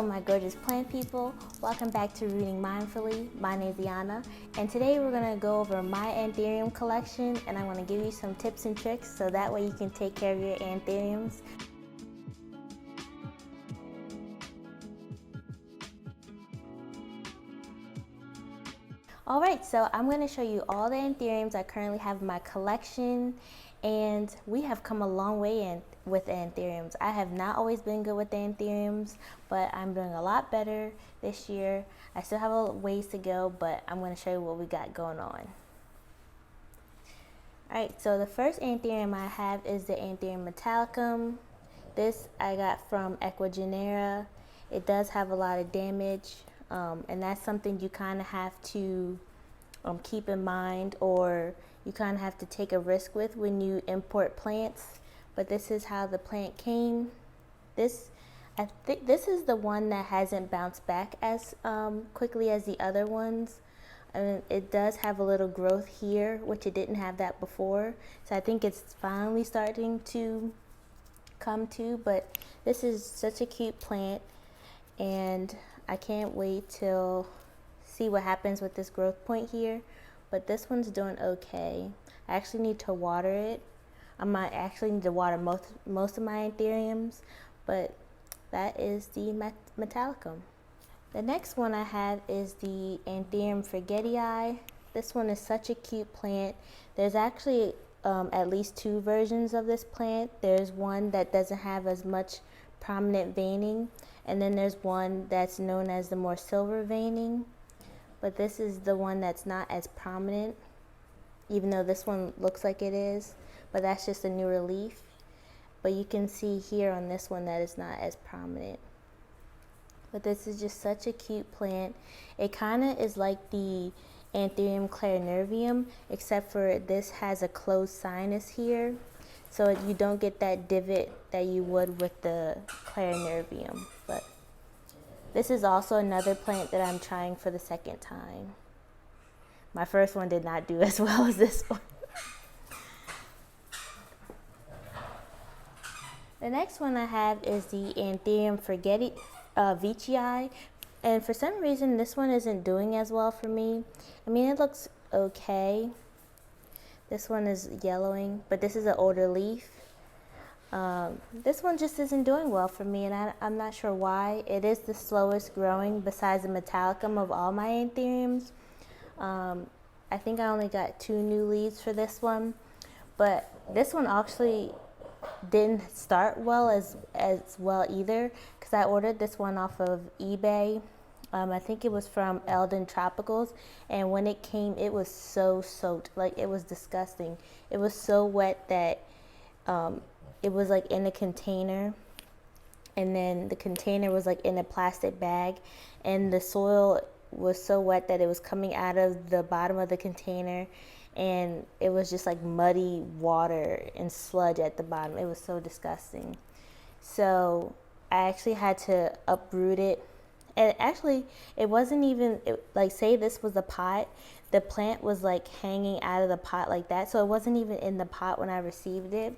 Hello my gorgeous plant people, welcome back to Rooting Mindfully. My name is Ayana, and today we're going to go over my Anthurium collection, and I'm going to give you some tips and tricks so that way you can take care of your Anthuriums. Alright, so I'm going to show you all the Anthuriums I currently have in my collection, and we have come a long way with Anthuriums. I have not always been good with Anthuriums, but I'm doing a lot better this year. I still have a ways to go, but I'm going to show you what we got going on. Alright, so the first Anthurium I have is the Anthurium metallicum. This I got from Equigenera. It does have a lot of damage. And that's something you kind of have to keep in mind, or you kind of have to take a risk with when you import plants. But this is how the plant came. I think this is the one that hasn't bounced back as quickly as the other ones. And it does have a little growth here, which it didn't have that before. So I think it's finally starting to come to. But this is such a cute plant, and I can't wait till see what happens with this growth point here. But this one's doing okay. I actually need to water it. I might actually need to water most of my Anthuriums, but that is the metallicum. The next one I have is the Anthurium forgetii. This one is such a cute plant. There's actually at least two versions of this plant. There's one that doesn't have as much prominent veining, and then there's one that's known as the more silver veining, but this is the one that's not as prominent, even though this one looks like it is, but that's just a newer leaf. But you can see here on this one that it's not as prominent. But this is just such a cute plant. It kind of is like the Anthurium clarinervium, except for this has a closed sinus here, so you don't get that divot that you would with the clarinervium. But this is also another plant that I'm trying for the second time. My first one did not do as well as this one. The next one I have is the Anthurium forgetii, and for some reason this one isn't doing as well for me. I mean, it looks okay. This one is yellowing, but this is an older leaf. This one just isn't doing well for me, and I'm not sure why. It is the slowest growing besides the metallicum of all my Anthuriums. I think I only got 2 new leaves for this one, but this one actually didn't start well as well either, because I ordered this one off of eBay. I think it was from Eldon Tropicals, and when it came, it was so soaked, like it was disgusting. It was so wet that it was like in a container, and then the container was like in a plastic bag, and the soil was so wet that it was coming out of the bottom of the container, and it was just like muddy water and sludge at the bottom. It was so disgusting. So I actually had to uproot it. And actually, it wasn't even, like, say this was a pot, the plant was like hanging out of the pot like that, so it wasn't even in the pot when I received it.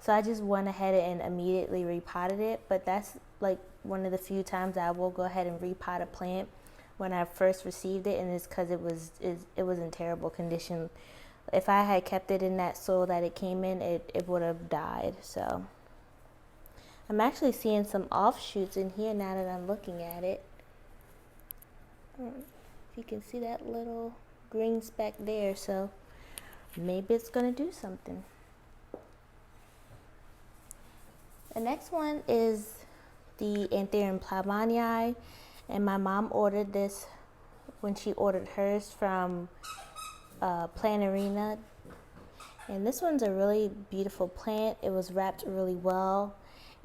So I just went ahead and immediately repotted it. But that's like one of the few times I will go ahead and repot a plant when I first received it, and it's because it was in terrible condition. If I had kept it in that soil that it came in, it would have died. So I'm actually seeing some offshoots in here now that I'm looking at it. If you can see that little green speck there, so maybe it's going to do something. The next one is the Anthurium plowmanii, and my mom ordered this when she ordered hers from Planarina. And this one's a really beautiful plant. It was wrapped really well,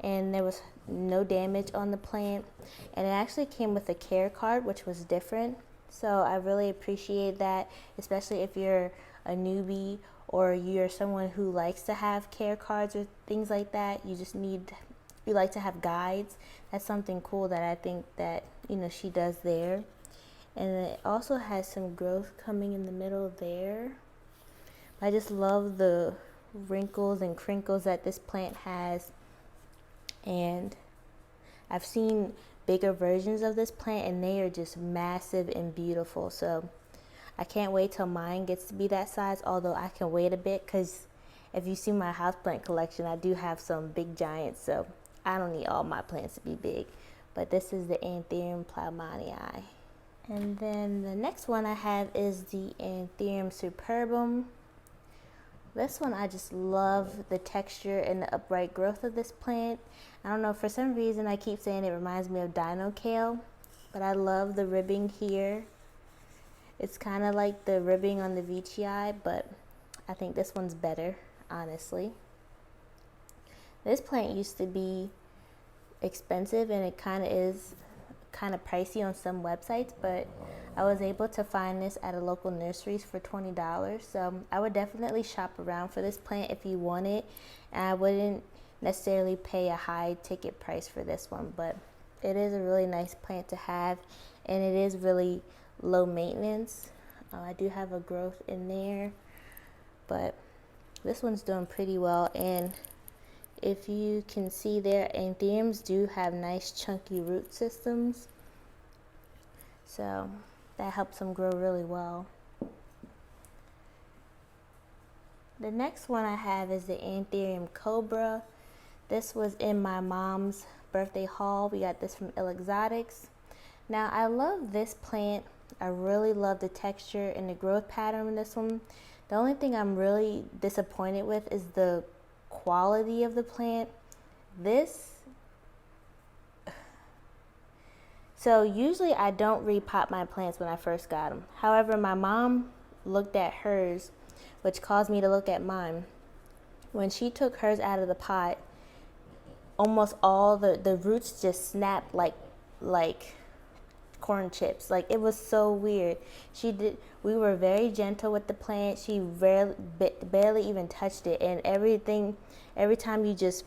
and there was no damage on the plant, and it actually came with a care card, which was different. So I really appreciate that, especially if you're a newbie or you're someone who likes to have care cards or things like that. You like to have guides. That's something cool that I think that she does there. And it also has some growth coming in the middle there. I just love the wrinkles and crinkles that this plant has. And I've seen bigger versions of this plant, and they are just massive and beautiful. So I can't wait till mine gets to be that size, although I can wait a bit because if you see my houseplant collection, I do have some big giants, so I don't need all my plants to be big. But this is the Anthurium plowmanii. And then the next one I have is the Anthurium superbum. This one, I just love the texture and the upright growth of this plant. I don't know, for some reason I keep saying it reminds me of dino kale, but I love the ribbing here. It's kind of like the ribbing on the veitchii, but I think this one's better, honestly. This plant used to be expensive, and it kind of is kind of pricey on some websites, but I was able to find this at a local nurseries for $20. So I would definitely shop around for this plant if you want it, and I wouldn't necessarily pay a high ticket price for this one, but it is a really nice plant to have, and it is really low maintenance. I do have a growth in there, but this one's doing pretty well. And if you can see there, Anthuriums do have nice chunky root systems, so that helps them grow really well. The next one I have is the Anthurium cobra. This was in my mom's birthday haul. We got this from Ill Exotics. Now, I love this plant. I really love the texture and the growth pattern in this one. The only thing I'm really disappointed with is the quality of the plant. So usually I don't repot my plants when I first got them. However, my mom looked at hers, which caused me to look at mine. When she took hers out of the pot, almost all the roots just snapped like corn chips. Like, it was so weird. We were very gentle with the plant. She barely even touched it, and every time you just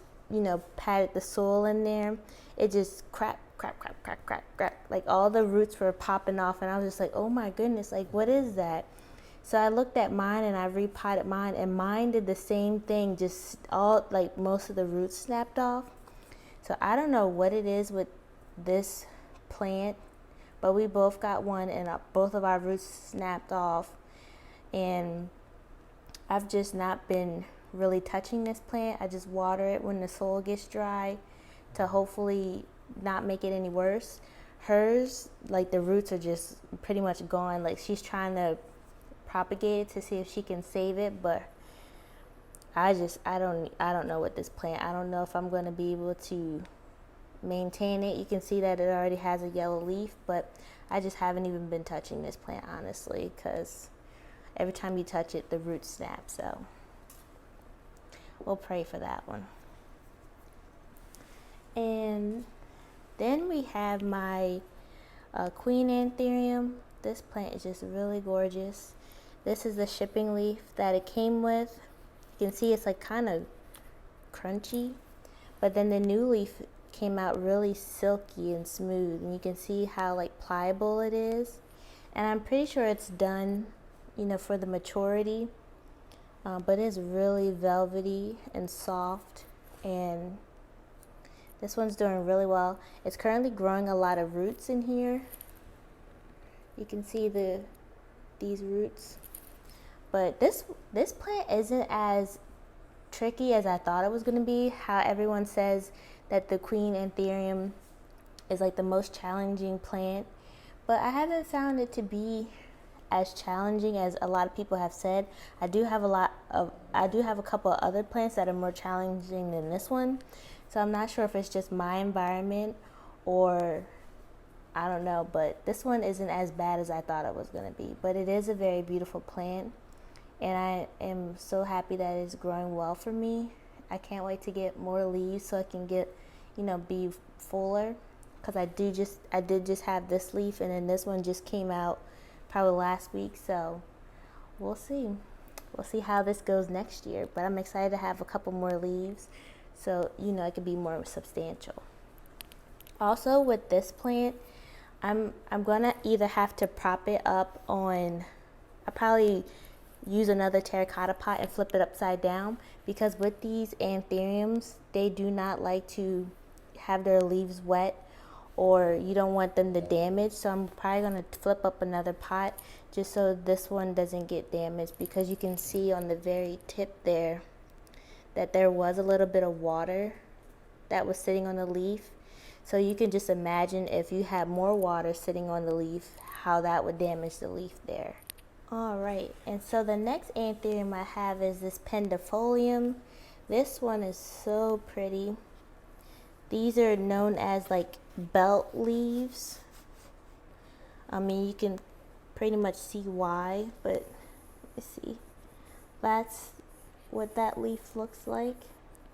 patted the soil in there, it just crack. Like, all the roots were popping off, and I was just like, oh my goodness, like, what is that? So I looked at mine and I repotted mine, and mine did the same thing, just all, like, most of the roots snapped off. So I don't know what it is with this plant, but we both got one, and both of our roots snapped off, and I've just not been really touching this plant. I just water it when the soil gets dry to hopefully not make it any worse. Hers, like, the roots are just pretty much gone. Like, she's trying to propagate it to see if she can save it, but I don't know with this plant. I don't know if I'm going to be able to maintain it. You can see that it already has a yellow leaf, but I just haven't even been touching this plant, honestly, because every time you touch it, the roots snap. So we'll pray for that one. And then we have my Queen Anthurium. This plant is just really gorgeous. This is the shipping leaf that it came with. You can see it's like kind of crunchy, but then the new leaf came out really silky and smooth, and you can see how, like, pliable it is. And I'm pretty sure it's done, for the maturity, but it's really velvety and soft, and this one's doing really well. It's currently growing a lot of roots in here. You can see these roots, but this plant isn't as tricky as I thought it was going to be. How everyone says that the Queen Anthurium is like the most challenging plant, but I haven't found it to be as challenging as a lot of people have said. I do have a couple of other plants that are more challenging than this one, so I'm not sure if it's just my environment or I don't know, but this one isn't as bad as I thought it was going to be. But it is a very beautiful plant, and I am so happy that it's growing well for me. I can't wait to get more leaves so I can get, be fuller, because I did just have this leaf, and then this one just came out probably last week, so we'll see how this goes next year. But I'm excited to have a couple more leaves, so it could be more substantial. Also, with this plant, I'm gonna either have to prop it up on, I probably use another terracotta pot and flip it upside down, because with these Anthuriums, they do not like to have their leaves wet or you don't want them to damage. So I'm probably going to flip up another pot just so this one doesn't get damaged, because you can see on the very tip there that there was a little bit of water that was sitting on the leaf. So you can just imagine if you had more water sitting on the leaf, how that would damage the leaf there. All right, and so the next Anthurium I have is this pendulifolium. This one is so pretty. These are known as like belt leaves. I mean, you can pretty much see why, but let's see. That's what that leaf looks like.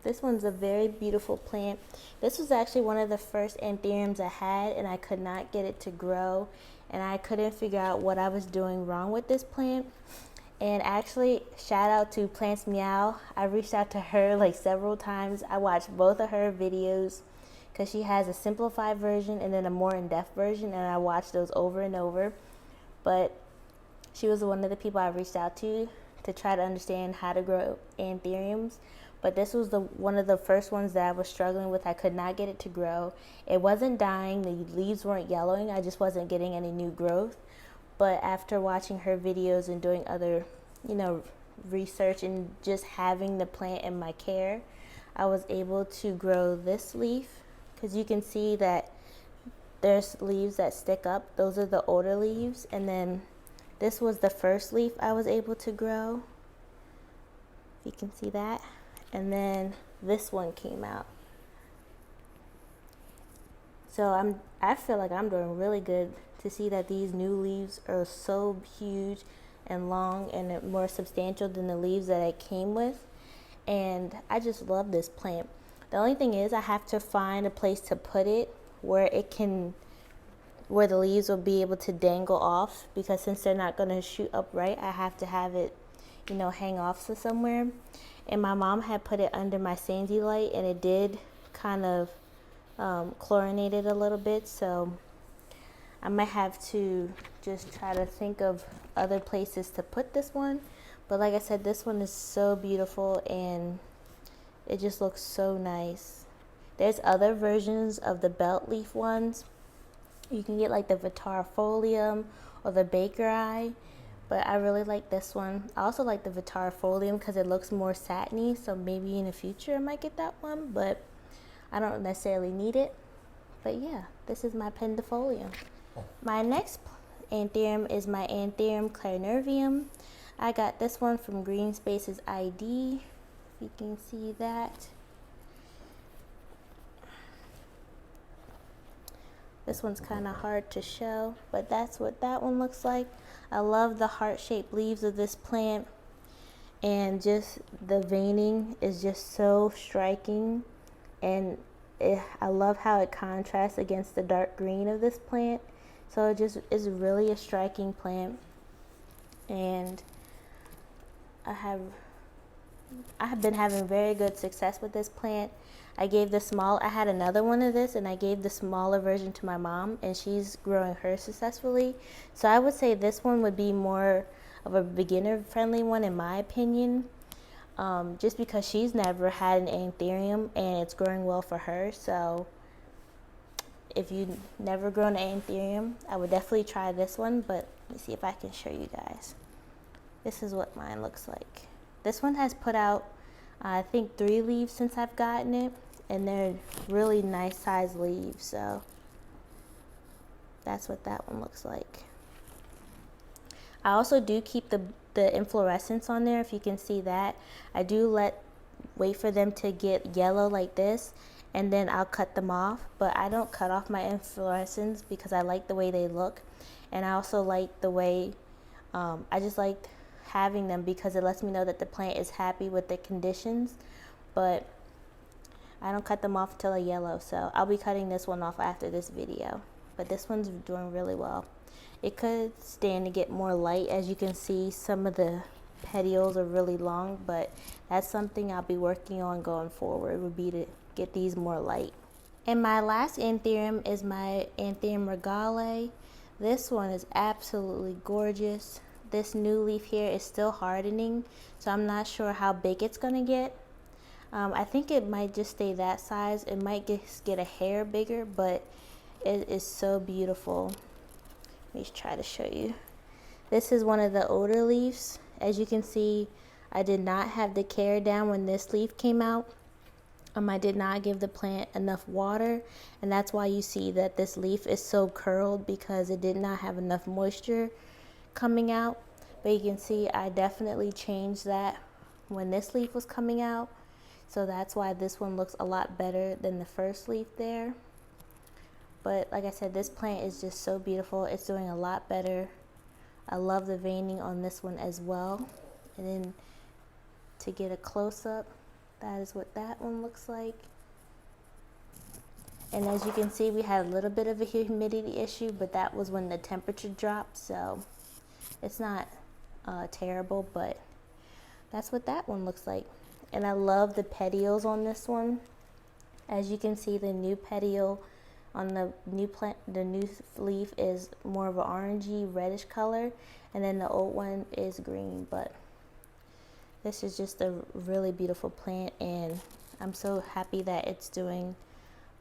This one's a very beautiful plant. This was actually one of the first Anthuriums I had, and I could not get it to grow, and I couldn't figure out what I was doing wrong with this plant. And actually, shout out to Plants Meow. I reached out to her like several times. I watched both of her videos because she has a simplified version and then a more in-depth version, and I watched those over and over. But she was one of the people I reached out to try to understand how to grow Anthuriums. But this was one of the first ones that I was struggling with. I could not get it to grow. It wasn't dying. The leaves weren't yellowing. I just wasn't getting any new growth. But after watching her videos and doing other, research and just having the plant in my care, I was able to grow this leaf. Because you can see that there's leaves that stick up. Those are the older leaves. And then this was the first leaf I was able to grow. If you can see that. And then this one came out. So I feel like I'm doing really good to see that these new leaves are so huge and long and more substantial than the leaves that I came with. And I just love this plant. The only thing is I have to find a place to put it where the leaves will be able to dangle off, because since they're not going to shoot upright, I have to have it, hang off to somewhere. And my mom had put it under my Sandy light, and it did kind of chlorinate it a little bit. So I might have to just try to think of other places to put this one. But like I said, this one is so beautiful and it just looks so nice. There's other versions of the belt leaf ones. You can get like the pendulifolium or the baker eye. But I really like this one. I also like the pendulifolium because it looks more satiny. So maybe in the future I might get that one. But I don't necessarily need it. But yeah, this is my pendulifolium. My next Anthurium is my Anthurium clarinervium. I got this one from Green Spaces ID. If you can see that. This one's kind of hard to show, but that's what that one looks like. I love the heart-shaped leaves of this plant, and just the veining is just so striking, and I love how it contrasts against the dark green of this plant. So it just is really a striking plant, and I have been having very good success with this plant. I had another one of this, and I gave the smaller version to my mom, and she's growing hers successfully. So I would say this one would be more of a beginner-friendly one in my opinion, just because she's never had an Anthurium, and it's growing well for her. So if you've never grown an Anthurium, I would definitely try this one, but let me see if I can show you guys. This is what mine looks like. This one has put out, I think, 3 leaves since I've gotten it, and they're really nice sized leaves, so that's what that one looks like. I also do keep the inflorescence on there, if you can see that. I do wait for them to get yellow like this, and then I'll cut them off, but I don't cut off my inflorescence because I like the way they look, and I also like the way, I just like having them because it lets me know that the plant is happy with the conditions. But I don't cut them off until they're yellow, so I'll be cutting this one off after this video. But this one's doing really well. It could stand to get more light. As you can see, some of the petioles are really long, but that's something I'll be working on going forward, would be to get these more light. And my last Anthurium is my Anthurium regale. This one is absolutely gorgeous. This new leaf here is still hardening, so I'm not sure how big it's gonna get. I think it might just stay that size. It might get a hair bigger, but It is so beautiful. Let me try to show you. This is one of the older leaves. As you can see, I did not have the care down when this leaf came out. I did not give the plant enough water, and that's why you see that this leaf is so curled, because it did not have enough moisture coming out. But you can see I definitely changed that when this leaf was coming out. So that's why this one looks a lot better than the first leaf there. But like I said, this plant is just so beautiful. It's doing a lot better. I love the veining on this one as well. And then to get a close-up, that is what that one looks like. And as you can see, we had a little bit of a humidity issue, but that was when the temperature dropped. So it's not terrible, but that's what that one looks like. And I love the petioles on this one. As you can see, the new petiole on the new plant, the new leaf is more of an orangey reddish color, and then the old one is green. But this is just a really beautiful plant, and I'm so happy that it's doing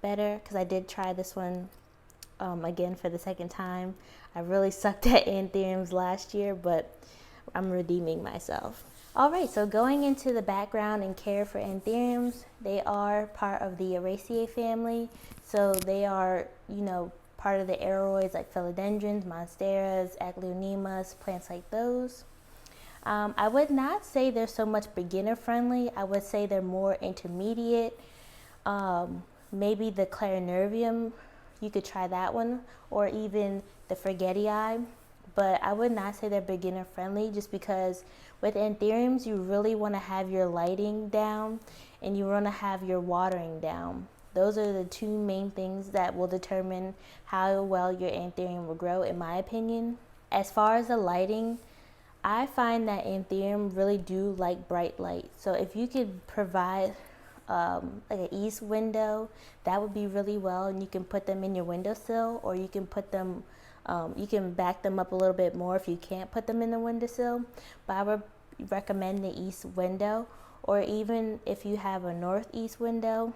better, because I did try this one again for the second time. I really sucked at Anthuriums last year, but I'm redeeming myself. Alright, so going into the background and care for Anthuriums, they are part of the Araceae family. So they are, you know, part of the aeroids like philodendrons, monsteras, aglaonemas, plants like those. I would not say they're so much beginner friendly. I would say they're more intermediate. Maybe the clarinervium, you could try that one, or even the forgetii. But I would not say they're beginner friendly, just because with Anthuriums you really want to have your lighting down and you want to have your watering down. Those are the two main things that will determine how well your Anthurium will grow, in my opinion. As far as the lighting, I find that Anthurium really do like bright light. So if you could provide like an east window, that would be really well, and you can put them in your windowsill, or you can put them you can back them up a little bit more if you can't put them in the windowsill. But I would recommend the east window, or even if you have a northeast window.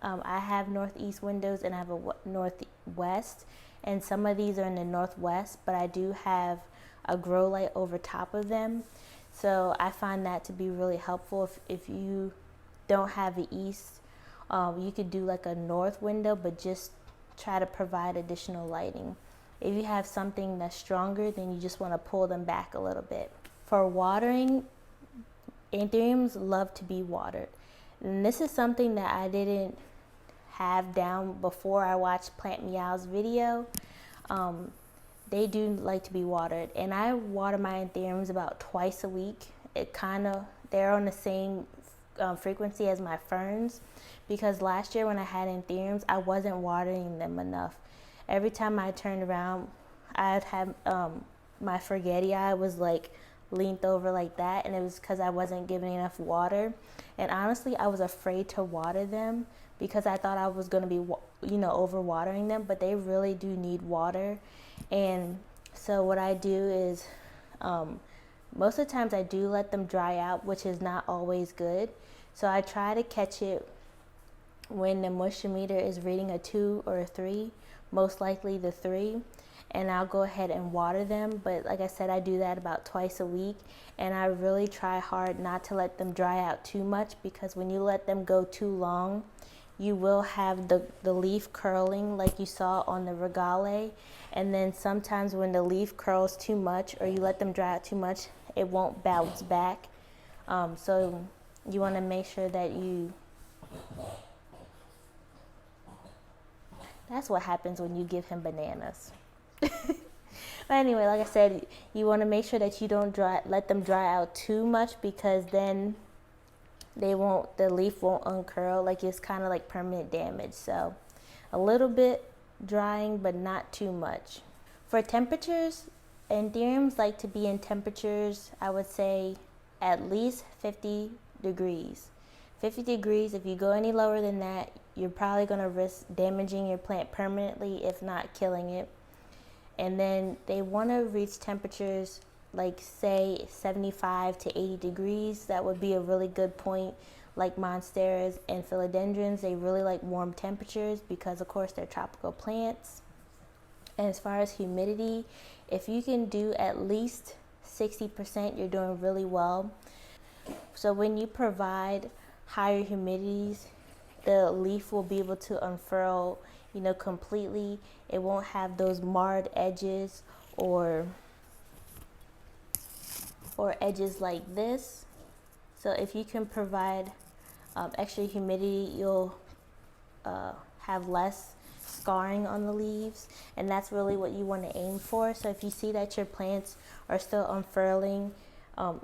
I have northeast windows and I have a northwest, and some of these are in the northwest, but I do have a grow light over top of them. So I find that to be really helpful. If you don't have the east, you could do like a north window, but just try to provide additional lighting. If you have something that's stronger, then you just want to pull them back a little bit. For watering, Anthuriums love to be watered. And this is something that I didn't have down before I watched Plant Meow's video. They do like to be watered, and I water my Anthuriums about twice a week. They're on the same frequency as my ferns, because last year when I had Anthuriums, I wasn't watering them enough. Every time I turned around, I'd have my forgetii was like leaned over like that, and it was because I wasn't giving enough water. And honestly, I was afraid to water them because I thought I was going to be, you know, over watering them, but they really do need water. And so what I do is most of the times I do let them dry out, which is not always good. So I try to catch it when the moisture meter is reading a 2 or a 3, most likely the 3, and I'll go ahead and water them. But like I said, I do that about twice a week, and I really try hard not to let them dry out too much, because when you let them go too long, you will have the leaf curling like you saw on the regale. And then sometimes when the leaf curls too much, or you let them dry out too much, it won't bounce back. So you want to make sure that that's what happens when you give him bananas. But anyway, like I said, you want to make sure that you don't let them dry out too much, because then the leaf won't uncurl. Like, it's kind of like permanent damage. So a little bit drying, but not too much. For temperatures, Anthuriums like to be in temperatures, I would say at least 50 degrees. 50 degrees, if you go any lower than that, you're probably going to risk damaging your plant permanently, if not killing it. And then they want to reach temperatures like, say, 75 to 80 degrees. That would be a really good point. Like monsteras and philodendrons, they really like warm temperatures because, of course, they're tropical plants. And as far as humidity, if you can do at least 60%, you're doing really well. So when you provide higher humidities, the leaf will be able to unfurl, you know, completely. It won't have those marred edges or edges like this. So if you can provide extra humidity, you'll have less scarring on the leaves, and that's really what you want to aim for. So if you see that your plants are still unfurling,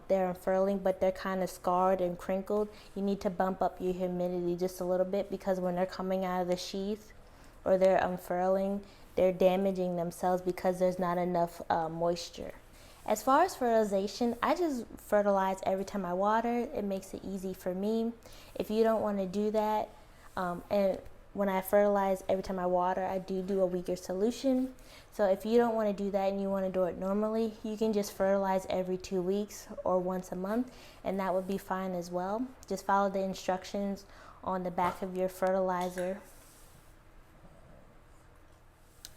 they're unfurling but they're kind of scarred and crinkled, you need to bump up your humidity just a little bit, because when they're coming out of the sheath or they're unfurling, they're damaging themselves because there's not enough moisture. As far as fertilization, I just fertilize every time I water. It makes it easy for me. If you don't want to do that, and when I fertilize every time I water, I do a weaker solution. So if you don't want to do that and you want to do it normally, you can just fertilize every 2 weeks or once a month, and that would be fine as well. Just follow the instructions on the back of your fertilizer.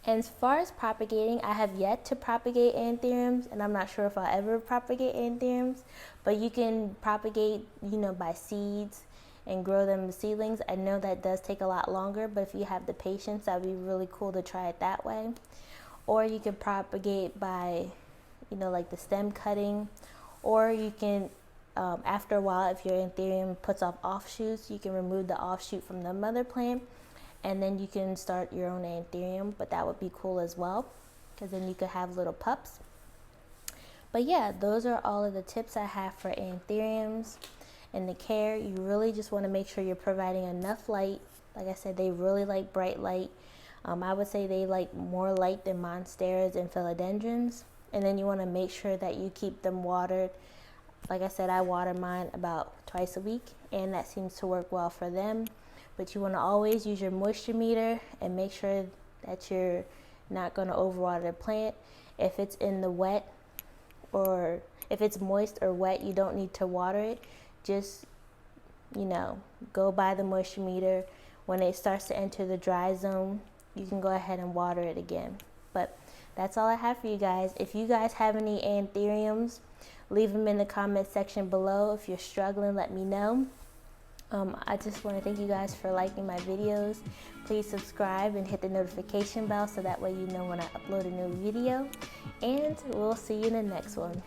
And as far as propagating, I have yet to propagate anthuriums, and I'm not sure if I'll ever propagate anthuriums, but you can propagate, you know, by seeds and grow them as seedlings. I know that does take a lot longer, but if you have the patience, that would be really cool to try it that way. Or you can propagate by, you know, like the stem cutting, or you can, after a while, if your anthurium puts off offshoots, you can remove the offshoot from the mother plant, and then you can start your own anthurium. But that would be cool as well, because then you could have little pups. But yeah, those are all of the tips I have for anthuriums and the care. You really just want to make sure you're providing enough light. Like I said, they really like bright light. I would say they like more light than monsteras and philodendrons. And then you want to make sure that you keep them watered. Like I said, I water mine about twice a week, and that seems to work well for them. But you want to always use your moisture meter and make sure that you're not going to overwater the plant. If it's in the wet, or if it's moist or wet, you don't need to water it. Just, you know, go by the moisture meter. When it starts to enter the dry zone, you can go ahead and water it again. But that's all I have for you guys. If you guys have any anthuriums, leave them in the comment section below. If you're struggling, let me know. I just want to thank you guys for liking my videos. Please subscribe and hit the notification bell so that way you know when I upload a new video. And we'll see you in the next one.